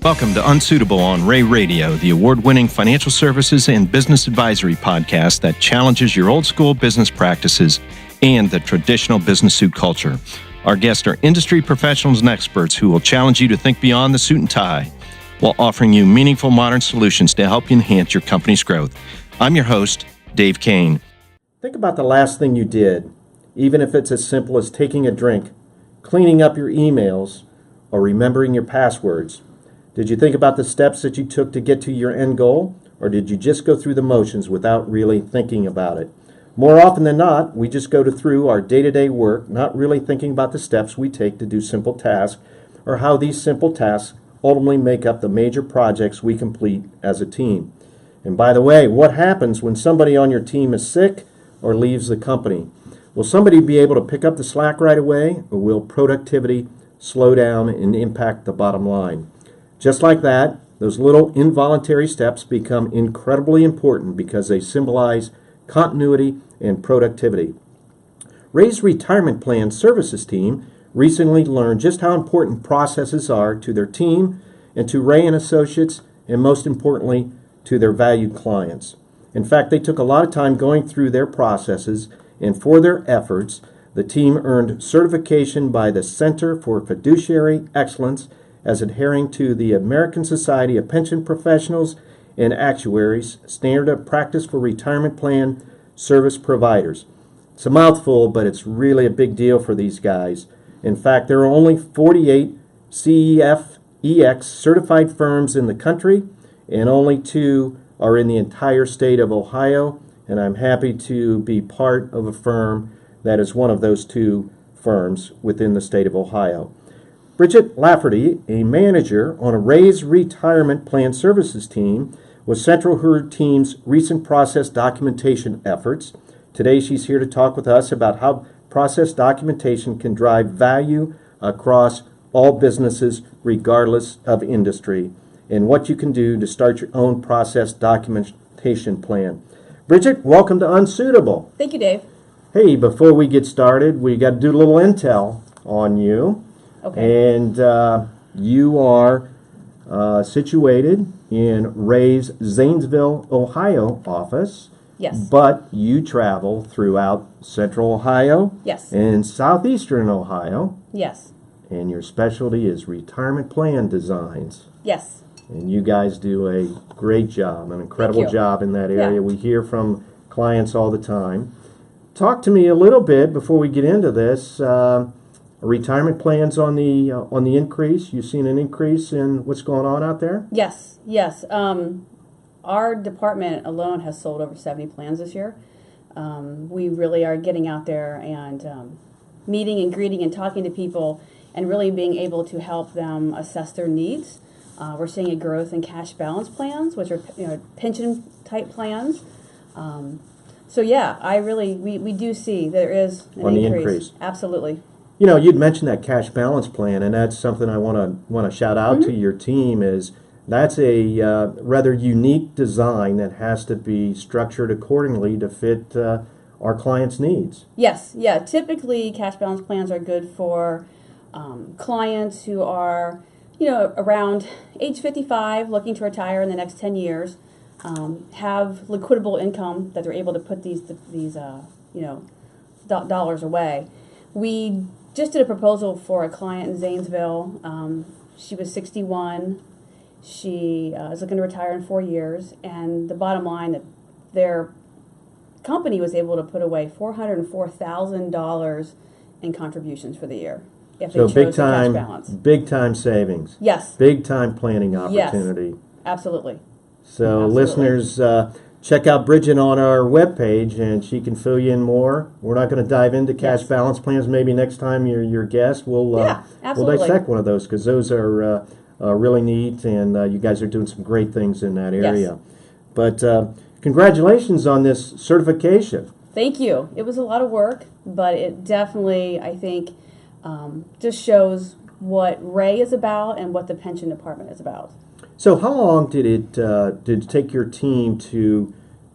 Welcome to Unsuitable on Ray Radio, the award-winning financial services and business advisory podcast that challenges your old-school business practices and the traditional business suit culture. Our guests are industry professionals and experts who will challenge you to think beyond the suit and tie while offering you meaningful modern solutions to help you enhance your company's growth. I'm your host, Dave Kane. Think about the last thing you did, even if it's as simple as taking a drink, cleaning up your emails, or remembering your passwords. Did you think about the steps that you took to get to your end goal, or did you just go through the motions without really thinking about it? More often than not, we just go through our day-to-day work, not really thinking about the steps we take to do simple tasks, or how these simple tasks ultimately make up the major projects we complete as a team. And by the way, what happens when somebody on your team is sick or leaves the company? Will somebody be able to pick up the slack right away, or will productivity slow down and impact the bottom line? Just like that, those little involuntary steps become incredibly important because they symbolize continuity and productivity. Ray's retirement plan services team recently learned just how important processes are to their team and to Ray and Associates, and most importantly, to their valued clients. In fact, they took a lot of time going through their processes, and for their efforts, the team earned certification by the Center for Fiduciary Excellence as adhering to the American Society of Pension Professionals and Actuaries Standard of Practice for Retirement Plan Service Providers. It's a mouthful, but it's really a big deal for these guys. In fact, there are only 48 CEFEX-certified firms in the country, and only 2 are in the entire state of Ohio, and I'm happy to be part of a firm that is one of those 2 firms within the state of Ohio. Bridget Lafferty, a manager on a Ray's retirement plan services team, was central to her team's recent process documentation efforts. Today she's here to talk with us about how process documentation can drive value across all businesses regardless of industry, and what you can do to start your own process documentation plan. Bridget, welcome to Unsuitable. Thank you, Dave. Hey, before we get started, we got to do a little intel on you. Okay. And you are situated in Ray's Zanesville, Ohio office. Yes. But you travel throughout Central Ohio. Yes. And Southeastern Ohio. Yes. And your specialty is retirement plan designs. Yes. And you guys do a great job, an incredible job in that area. Yeah. We hear from clients all the time. Talk to me a little bit before we get into this. Retirement plans on the increase. You've seen an increase in what's going on out there? Yes. Yes. Our department alone has sold over 70 plans this year. We really are getting out there and meeting and greeting and talking to people and really being able to help them assess their needs. We're seeing a growth in cash balance plans, which are pension type plans. So yeah, we do see there is an increase. Absolutely. You know, you'd mentioned that cash balance plan, and that's something I want to shout out to your team. Is that's a rather unique design that has to be structured accordingly to fit our clients' needs. Yes, yeah. Typically, cash balance plans are good for clients who are, around age 55, looking to retire in the next 10 years, have liquidable income that they're able to put these dollars away. We just did a proposal for a client in Zanesville. She was 61. She is looking to retire in 4 years, and the bottom line that their company was able to put away $404,000 in contributions for the year if they chose the cash balance. Big time savings. Yes. Big time planning opportunity. Yes. Absolutely. So listeners, check out Bridget on our webpage, and she can fill you in more. We're not going to dive into cash balance plans. Maybe next time you're your guest, we'll dissect one of those, because those are really neat, and you guys are doing some great things in that area. Yes. But congratulations on this certification. Thank you. It was a lot of work, but it definitely, I think, just shows what Ray is about and what the pension department is about. So how long did it take your team to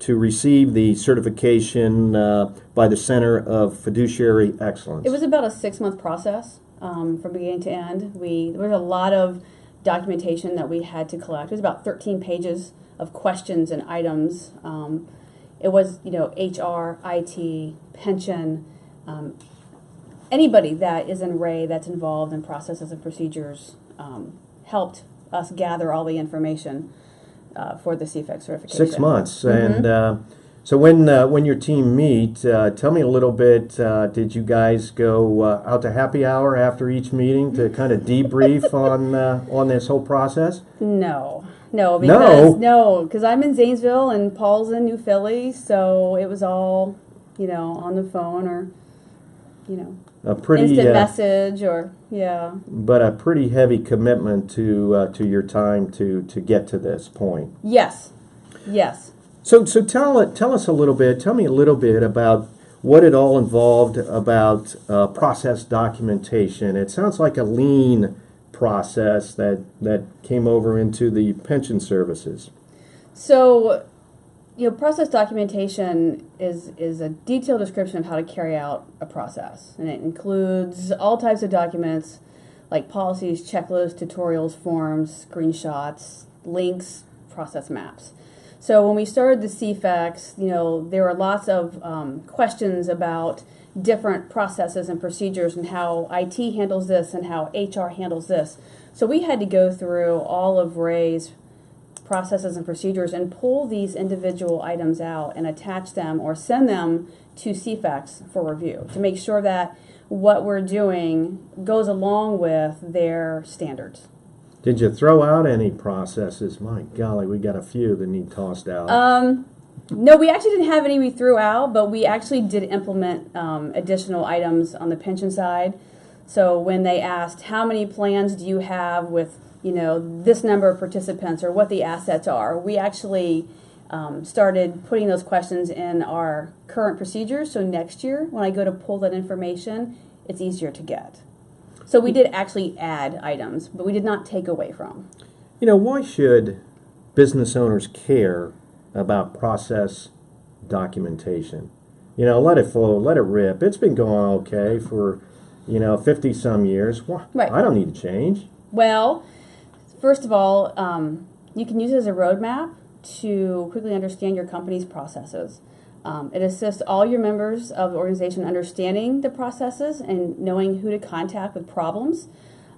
receive the certification by the Center of Fiduciary Excellence? It was about a 6-month process from beginning to end. There was a lot of documentation that we had to collect. It was about 13 pages of questions and items. It was, HR, IT, pension, anybody that is in Ray that's involved in processes and procedures helped us gather all the information for the CEFEX certification. 6 months. And so when your team meet, tell me a little bit, did you guys go out to happy hour after each meeting to kind of debrief on this whole process? No, No? because I'm in Zanesville and Paul's in New Philly, so it was all, on the phone or, A pretty instant message or, yeah. But a pretty heavy commitment to your time to get to this point. Yes. So tell us a little bit. Tell me a little bit about what it all involved about process documentation. It sounds like a lean process that came over into the pension services. So, process documentation is a detailed description of how to carry out a process, and it includes all types of documents like policies, checklists, tutorials, forms, screenshots, links, process maps. So when we started the CEFEX, there were lots of questions about different processes and procedures and how IT handles this and how HR handles this. So we had to go through all of Ray's processes and procedures and pull these individual items out and attach them or send them to CEFEX for review to make sure that what we're doing goes along with their standards. Did you throw out any processes? My golly, we got a few that need tossed out. No, we actually didn't have any we threw out, but we actually did implement additional items on the pension side. So when they asked, how many plans do you have with, this number of participants or what the assets are, we actually started putting those questions in our current procedures. So next year, when I go to pull that information, it's easier to get. So we did actually add items, but we did not take away from. Why should business owners care about process documentation? Let it flow, let it rip. It's been going okay for, 50 some years. Right. I don't need to change. Well, first of all, you can use it as a roadmap to quickly understand your company's processes. It assists all your members of the organization understanding the processes and knowing who to contact with problems.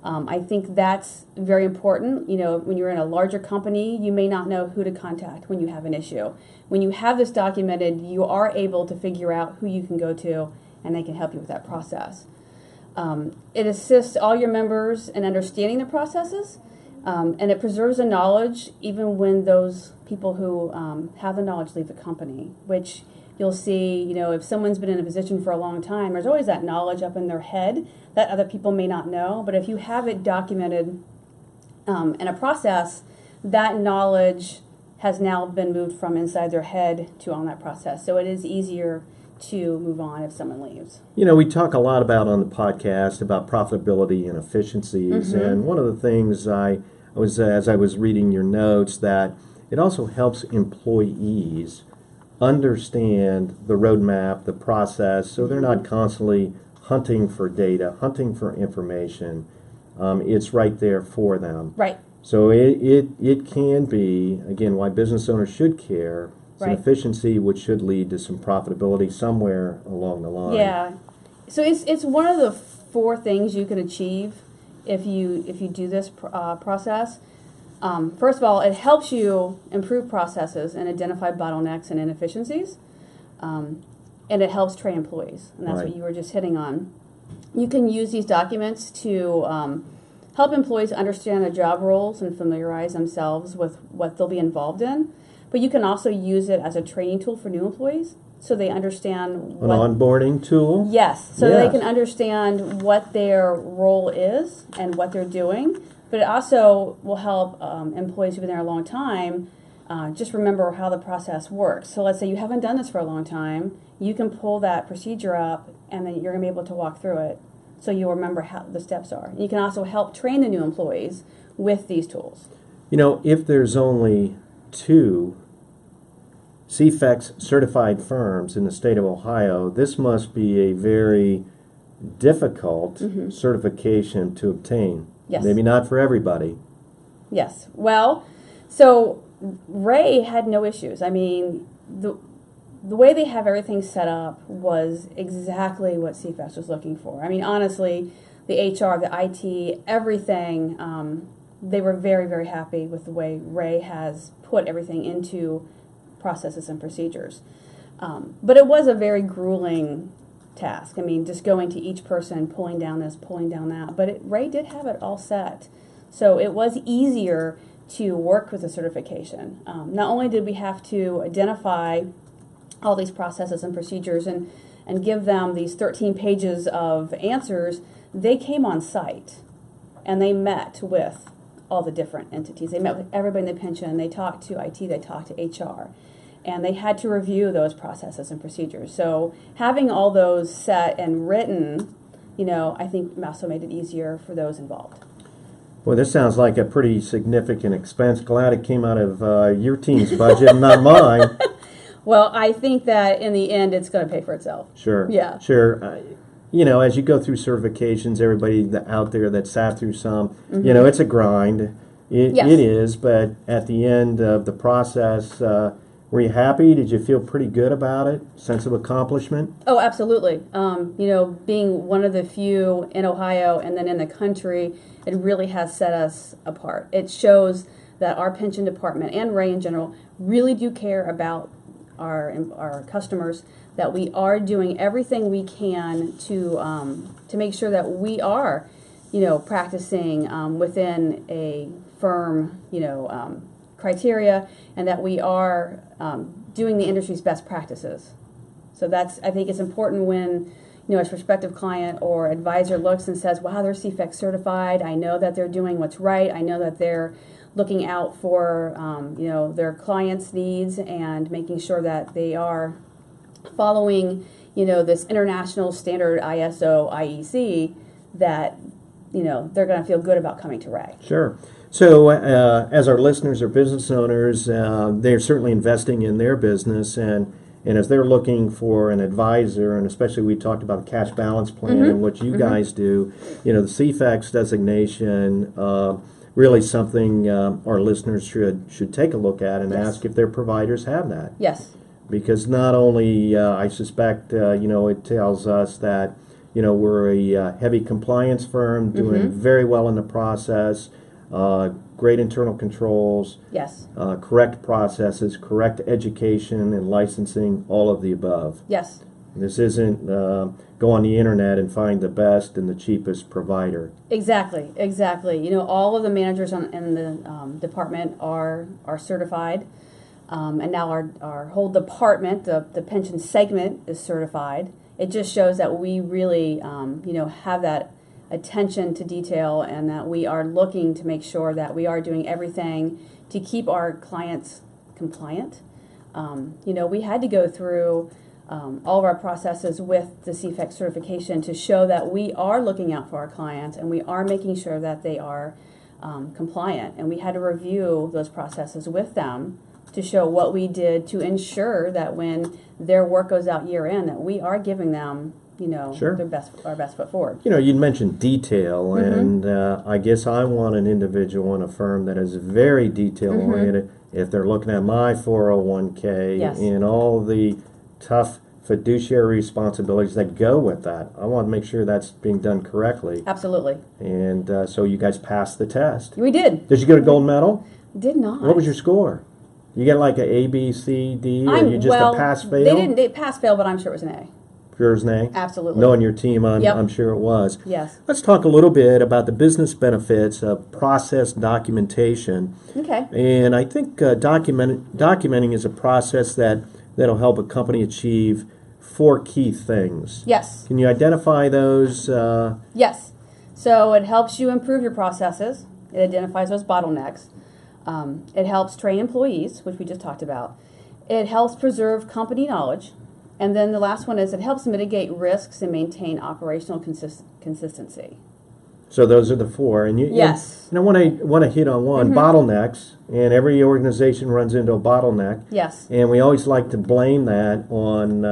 I think that's very important. When you're in a larger company, you may not know who to contact when you have an issue. When you have this documented, you are able to figure out who you can go to, and they can help you with that process. It assists all your members in understanding the processes, and it preserves the knowledge even when those people who have the knowledge leave the company, which you'll see, if someone's been in a position for a long time, there's always that knowledge up in their head that other people may not know. But if you have it documented in a process, that knowledge has now been moved from inside their head to on that process. So it is easier to move on if someone leaves. We talk a lot about on the podcast about profitability and efficiencies. Mm-hmm. And one of the things as I was reading your notes, that it also helps employees understand the roadmap, the process, so they're not constantly hunting for data, hunting for information. It's right there for them. Right. So it can be, again, why business owners should care. It's an Right. efficiency which should lead to some profitability somewhere along the line. Yeah. So it's one of the 4 things you can achieve if you do this process. First of all, it helps you improve processes and identify bottlenecks and inefficiencies, and it helps train employees, and that's Right. what you were just hitting on. You can use these documents to help employees understand their job roles and familiarize themselves with what they'll be involved in, but you can also use it as a training tool for new employees so they understand An onboarding tool? Yes, so Yes. they can understand what their role is and what they're doing. But it also will help employees who've been there a long time just remember how the process works. So let's say you haven't done this for a long time, you can pull that procedure up and then you're going to be able to walk through it so you'll remember how the steps are. You can also help train the new employees with these tools. If there's only 2 CEFEX-certified firms in the state of Ohio, this must be a very difficult certification to obtain. Yes. Maybe not for everybody. Yes. Well, so Ray had no issues. I mean, the way they have everything set up was exactly what CFEX was looking for. I mean, honestly, the HR, the IT, everything, they were very, very happy with the way Ray has put everything into processes and procedures. But it was a very grueling task. I mean, just going to each person, pulling down this, pulling down that. But Ray did have it all set. So it was easier to work with the certification. Not only did we have to identify all these processes and procedures and give them these 13 pages of answers, they came on site and they met with all the different entities. They met with everybody in the pension, they talked to IT, they talked to HR, and they had to review those processes and procedures. So having all those set and written, I think also made it easier for those involved. Well, this sounds like a pretty significant expense. Glad it came out of your team's budget and not mine. Well, I think that in the end, it's going to pay for itself. Sure. Yeah. Sure. As you go through certifications, everybody out there that sat through some, it's a grind. Yes. It is, but at the end of the process, were you happy? Did you feel pretty good about it? Sense of accomplishment? Oh, absolutely. Being one of the few in Ohio and then in the country, it really has set us apart. It shows that our pension department and Ray in general really do care about our customers, that we are doing everything we can to make sure that we are, practicing within a firm, criteria, and that we are doing the industry's best practices. So I think it's important when, a prospective client or advisor looks and says, wow, they're CEFEX-certified. I know that they're doing what's right. I know that they're looking out for, their clients' needs and making sure that they are following, this international standard ISO IEC, that, they're going to feel good about coming to Ray. Sure. So as our listeners are business owners, they're certainly investing in their business, and as they're looking for an advisor, and especially we talked about the cash balance plan and what you guys do, the CEFEX designation, really something our listeners should take a look at and ask if their providers have that. Yes. Because not only, I suspect, it tells us that, we're a heavy compliance firm doing very well in the process, great internal controls, yes, correct processes, correct education and licensing, all of the above. Yes. This isn't go on the internet and find the best and the cheapest provider. Exactly. All of the managers in the department are certified, and now our whole department, the pension segment, is certified. It just shows that we really, have that attention to detail, and that we are looking to make sure that we are doing everything to keep our clients compliant. We had to go through all of our processes with the CEFEX certification to show that we are looking out for our clients and we are making sure that they are compliant. And we had to review those processes with them to show what we did to ensure that when their work goes out year end, that we are giving them, Sure. our best foot forward. You'd mentioned detail, and I guess I want an individual in a firm that is very detail-oriented. If they're looking at my 401k and all the tough fiduciary responsibilities that go with that, I want to make sure that's being done correctly. Absolutely. And so you guys passed the test. We did. Did you get a gold medal? Did not. What was your score? You get like a A, B, C, D, or you just a pass-fail? They pass-fail, but I'm sure it was an A. Yours an A? Absolutely. Knowing your team, I'm sure it was. Yes. Let's talk a little bit about the business benefits of process documentation. Okay. And I think documenting is a process that'll help a company achieve 4 key things. Yes. Can you identify those? Yes. So it helps you improve your processes. It identifies those bottlenecks. It helps train employees, which we just talked about. It helps preserve company knowledge. And then the last one is it helps mitigate risks and maintain operational consistency. So those are the 4. And yes. And I want to hit on one, bottlenecks. And every organization runs into a bottleneck. Yes. And we always like to blame that on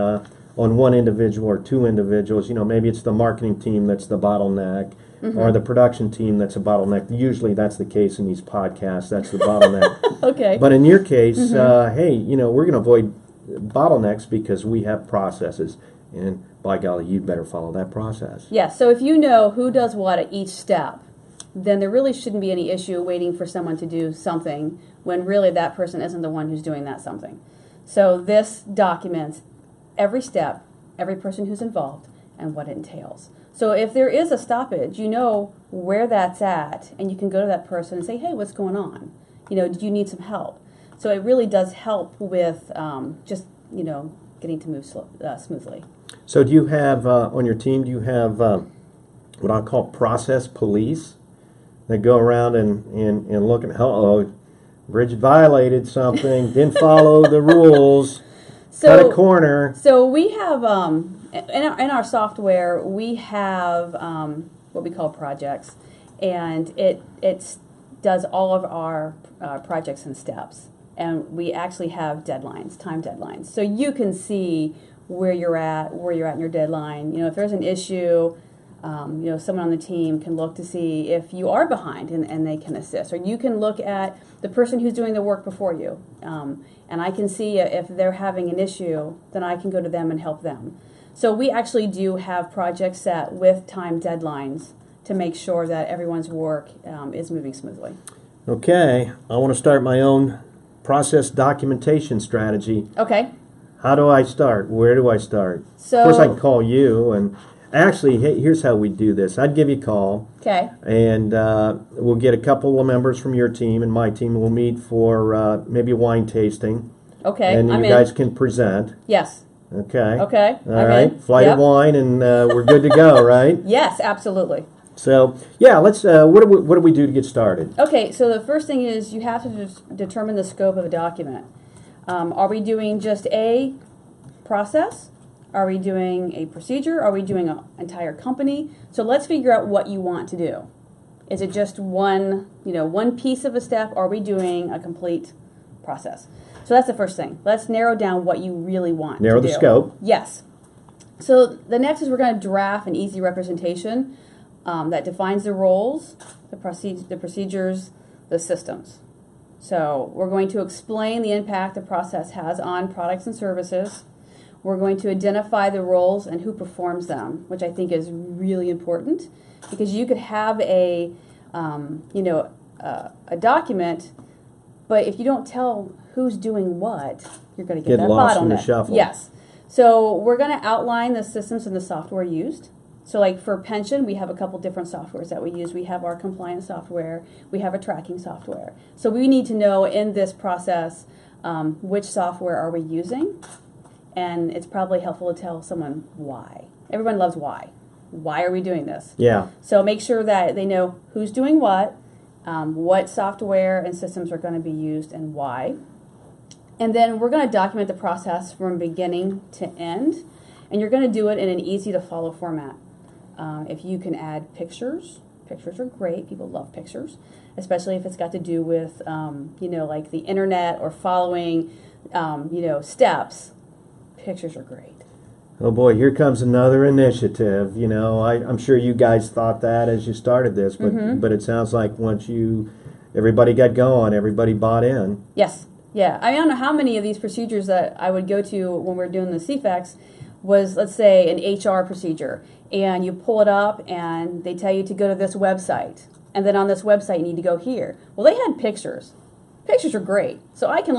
one individual or 2 individuals. Maybe it's the marketing team that's the bottleneck. or the production team that's a bottleneck. Usually that's the case in these podcasts. That's the bottleneck. Okay. But in your case, hey, we're going to avoid bottlenecks because we have processes. And by golly, you'd better follow that process. Yeah, so if you know who does what at each step, then there really shouldn't be any issue waiting for someone to do something when really that person isn't the one who's doing that something. So this documents every step, every person who's involved, and what it entails. So if there is a stoppage, you know where that's at, and you can go to that person and say, hey, what's going on? Do you need some help? So it really does help with just, getting to move smoothly. So do you have, on your team, do you have what I call process police that go around and look at, Bridget violated something, didn't follow the rules, cut a corner. So we have, in our software, we have what we call projects, and it does all of our projects and steps. And we actually have deadlines, time deadlines. So you can see where you're at in your deadline. If there's an issue, someone on the team can look to see if you are behind and they can assist. Or you can look at the person who's doing the work before you. And I can see if they're having an issue, then I can go to them and help them. So we actually do have projects set with time deadlines to make sure that everyone's work is moving smoothly. Okay, I want to start my own process documentation strategy. Okay. How do I start? Where do I start? So, of course, I can call you, and actually, here's how we do this. I'd give you a call. Okay. And we'll get a couple of members from your team and my team. We'll meet for maybe a wine tasting. Okay. And you guys can present. Yes. Okay. Okay. All right. Flight of wine, and we're good to go, right? Yes, absolutely. So, yeah, let's. What do we do to get started? Okay, so the first thing is you have to determine the scope of a document. Are we doing just a process? Are we doing a procedure? Are we doing an entire company? So let's figure out what you want to do. Is it just one piece of a step? Or are we doing a complete process? So that's the first thing. Let's narrow down what you really want to do. Narrow the scope. Yes. So the next is we're going to draft an easy representation that defines the roles, the procedures, the systems. So we're going to explain the impact the process has on products and services. We're going to identify the roles and who performs them, which I think is really important, because you could have a document, but if you don't tell who's doing what, you're going to get that lost bottleneck. in the shuffle. Yes. So we're going to outline the systems and the software used. So like for pension, we have a couple different softwares that we use. We have our compliance software. We have a tracking software. So we need to know in this process which software are we using. And it's probably helpful to tell someone why. Everyone loves why. Why are we doing this? Yeah. So make sure that they know who's doing what software and systems are going to be used and why. And then we're going to document the process from beginning to end. And you're going to do it in an easy-to-follow format. If you can add pictures are great. People love pictures, especially if it's got to do with, like the internet or following, steps. Pictures are great. Oh boy, here comes another initiative. I'm sure you guys thought that as you started this, but it sounds like once everybody got going, everybody bought in. Yes. Yeah. I don't know how many of these procedures that I would go to when we're doing the CEFEX was, let's say, an HR procedure, and you pull it up and they tell you to go to this website, and then on this website you need to go here. Well, they had pictures. Pictures are great. So I can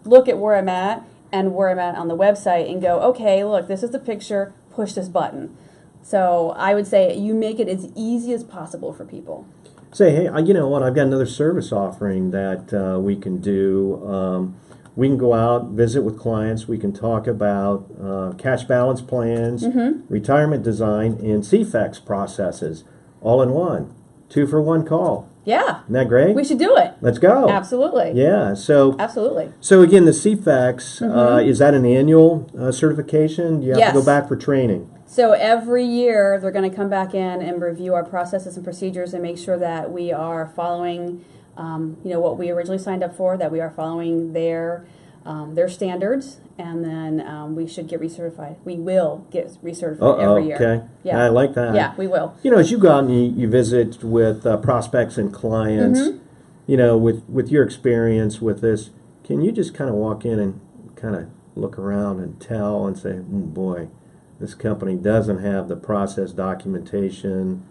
look at where I'm at and where I'm at on the website and go, okay, look, this is the picture, push this button. So I would say you make it as easy as possible for people. Say, hey, you know what, I've got another service offering that we can do. We can go out, visit with clients, we can talk about cash balance plans, retirement design, and CEFEX processes, all in one. 2 for 1 call. Yeah. Isn't that great? We should do it. Let's go. Absolutely. Yeah. So absolutely. So again, the CEFEX, is that an annual certification? Do you have to go back for training? So every year they're going to come back in and review our processes and procedures and make sure that we are following, what we originally signed up for, that we are following their their standards, and then we should get recertified. We will get recertified every year. Okay. Yeah. I like that. Yeah, we will. As you go out and you visit with prospects and clients, with your experience with this, can you just kind of walk in and kind of look around and tell and say, boy, this company doesn't have the process documentation,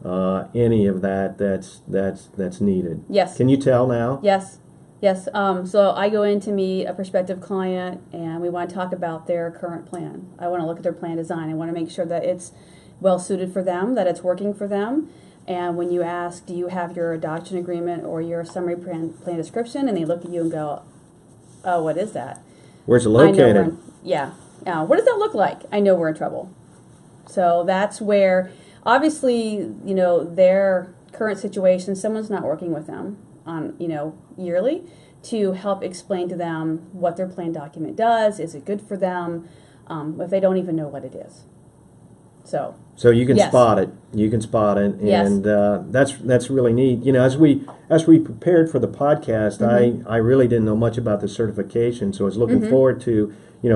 any of that's needed? Yes. Can you tell now? Yes. So I go in to meet a prospective client, and we want to talk about their current plan. I want to look at their plan design. I want to make sure that it's well suited for them, that it's working for them. And when you ask, do you have your adoption agreement or your summary plan description, and they look at you and go, oh, what is that? Where's it I know located? what does that look like? I know we're in trouble. So that's where, obviously, their current situation, someone's not working with them on, yearly to help explain to them what their plan document does. Is it good for them? If they don't even know what it is. So you can Yes. spot it. You can spot it, Yes. and that's really neat. As we prepared for the podcast, I really didn't know much about the certification, so I was looking forward to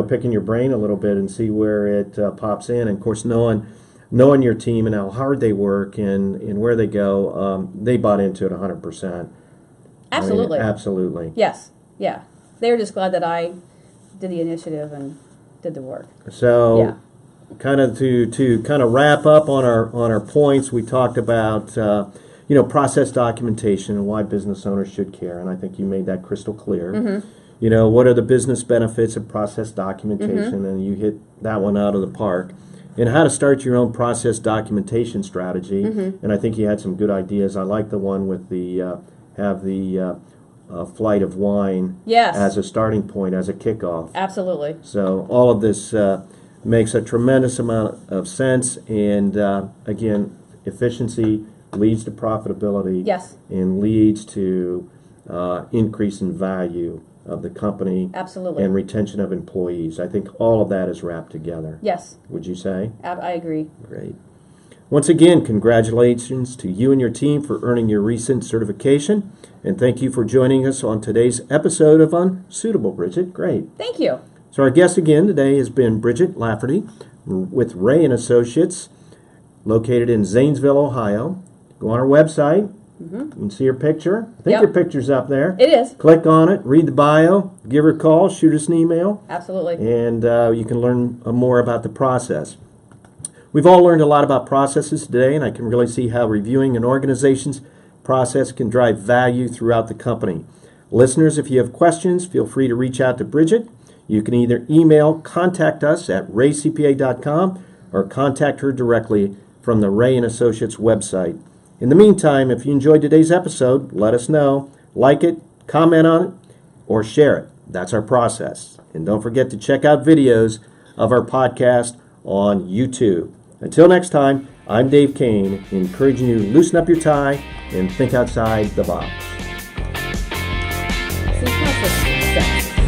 picking your brain a little bit and see where it pops in. And of course, knowing your team and how hard they work and where they go, they bought into it 100%. Absolutely. Absolutely. Yes. Yeah. They were just glad that I did the initiative and did the work. So. Yeah. Kind of to kind of wrap up on our points, we talked about process documentation and why business owners should care, and I think you made that crystal clear. What are the business benefits of process documentation, and you hit that one out of the park. And how to start your own process documentation strategy, and I think you had some good ideas. I like the one with the flight of wine as a starting point, as a kickoff. Absolutely. So all of this makes a tremendous amount of sense, and again, efficiency leads to profitability. Yes. And leads to increase in value of the company. Absolutely. And retention of employees. I think all of that is wrapped together. Yes. Would you say? I agree. Great. Once again, congratulations to you and your team for earning your recent certification, and thank you for joining us on today's episode of Unsuitable, Bridget. Great. Thank you. So our guest again today has been Bridget Lafferty with Ray & Associates, located in Zanesville, Ohio. Go on our website. You can see her picture. I think your picture's up there. It is. Click on it, read the bio, give her a call, shoot us an email. Absolutely. And you can learn more about the process. We've all learned a lot about processes today, and I can really see how reviewing an organization's process can drive value throughout the company. Listeners, if you have questions, feel free to reach out to Bridget. You can either contact us at raycpa.com or contact her directly from the Ray & Associates website. In the meantime, if you enjoyed today's episode, let us know, like it, comment on it, or share it. That's our process. And don't forget to check out videos of our podcast on YouTube. Until next time, I'm Dave Kane, encouraging you to loosen up your tie and think outside the box.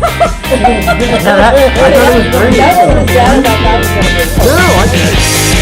I thought it was great. That wasn't as bad as I thought it was going to be. No, I